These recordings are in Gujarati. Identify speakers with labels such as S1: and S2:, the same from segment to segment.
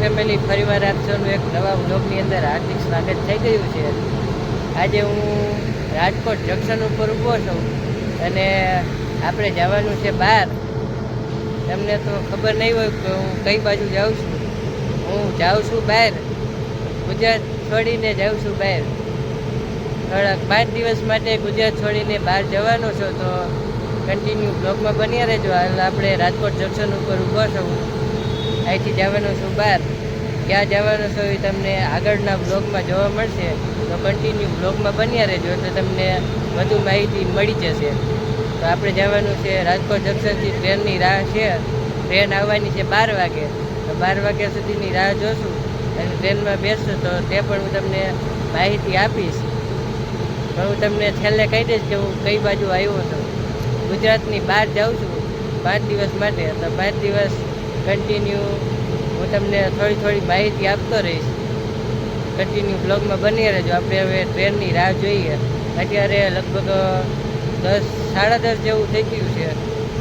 S1: ફેમિલી, ફરીવાર આપ સૌનું એક નવા વ્લોગની અંદર હાર્દિક સ્વાગત થઈ ગયું છે. આજે હું રાજકોટ જંકશન ઉપર ઊભો છું અને આપણે જવાનું છે બહાર. તમને તો ખબર નહીં હોય કે હું કઈ બાજુ જાઉં છું. હું જાઉં છું બહાર, ગુજરાત છોડીને જાઉં છું બહાર. થોડાક 5 દિવસ માટે ગુજરાત છોડીને બહાર જવાનો છો, તો કન્ટિન્યુ બ્લોગમાં બન્યા રહેજો. હાલ આપણે રાજકોટ જંકશન ઉપર ઊભો છું, અહીંથી જવાનું છું બહાર. ક્યાં જવાનું છો એ તમને આગળના બ્લોગમાં જોવા મળશે, તો કન્ટિન્યુ બ્લોગમાં બન્યા રહેજો એટલે તમને વધુ માહિતી મળી જશે. તો આપણે જવાનું છે રાજકોટ જંકશનથી. ટ્રેનની રાહ છે, ટ્રેન આવવાની છે 12 વાગે. તો 12 વાગ્યા સુધીની રાહ જોશું અને ટ્રેનમાં બેસશું તો તે પણ હું તમને માહિતી આપીશ. પણ હું તમને છેલ્લે કહી દઈશ કે હું કઈ બાજુ આવ્યો હતો. ગુજરાતની બહાર જાઉં છું 5 દિવસ માટે. તો 5 દિવસ કન્ટિન્યુ હું તમને થોડી માહિતી આપતો રહીશ. કન્ટિન્યુ બ્લોગમાં બની રહેજો. આપણે હવે ટ્રેનની રાહ જોઈએ. અત્યારે લગભગ 10-10:30 જેવું થઈ ગયું છે.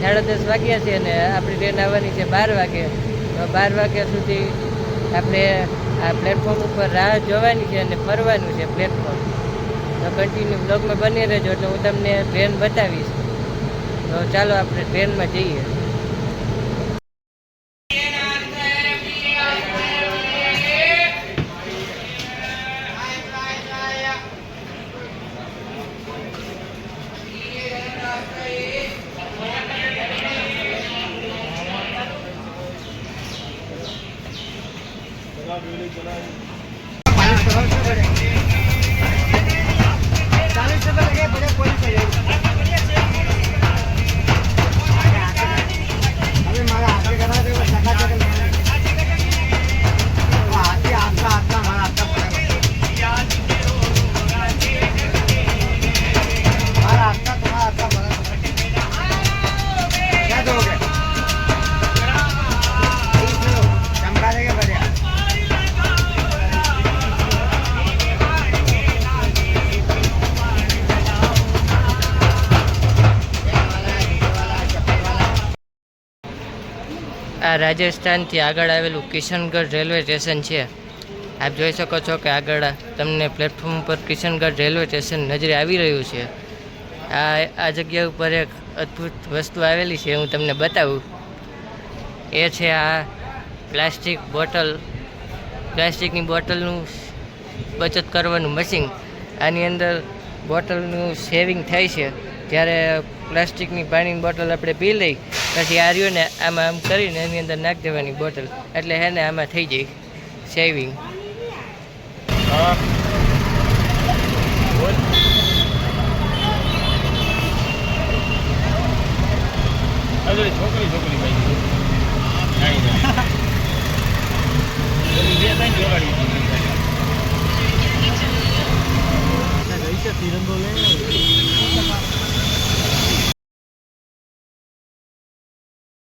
S1: 10:30 વાગ્યા છે અને આપણી ટ્રેન આવવાની છે 12 વાગે. તો 12 વાગ્યા સુધી આપણે આ પ્લેટફોર્મ ઉપર રાહ જોવાની છે અને ફરવાનું છે પ્લેટફોર્મ. તો કન્ટિન્યુ બ્લોગમાં બની રહેજો એટલે હું તમને ટ્રેન બતાવીશ. તો ચાલો આપણે ટ્રેનમાં જઈએ. આ રાજસ્થાનથી આગળ આવેલું કિશનગઢ રેલવે સ્ટેશન છે. આપ જોઈ શકો છો કે આગળ તમને પ્લેટફોર્મ ઉપર કિશનગઢ રેલવે સ્ટેશન નજરે આવી રહ્યું છે. આ જગ્યા ઉપર એક અદ્ભુત વસ્તુ આવેલી છે, હું તમને બતાવું. એ છે આ પ્લાસ્ટિકની બોટલનું બચત કરવાનું મશીન. આની અંદર બોટલનું સેવિંગ થાય છે. જ્યારે પ્લાસ્ટિકની પાણીની બોટલ આપણે પી લઈ પછી આ રહ્યું ને આમાં આમ કરીને એની અંદર નાખી દેવાની બોટલ, એટલે હે ને આમાં થઈ જાય સેવિંગ.
S2: છોકરી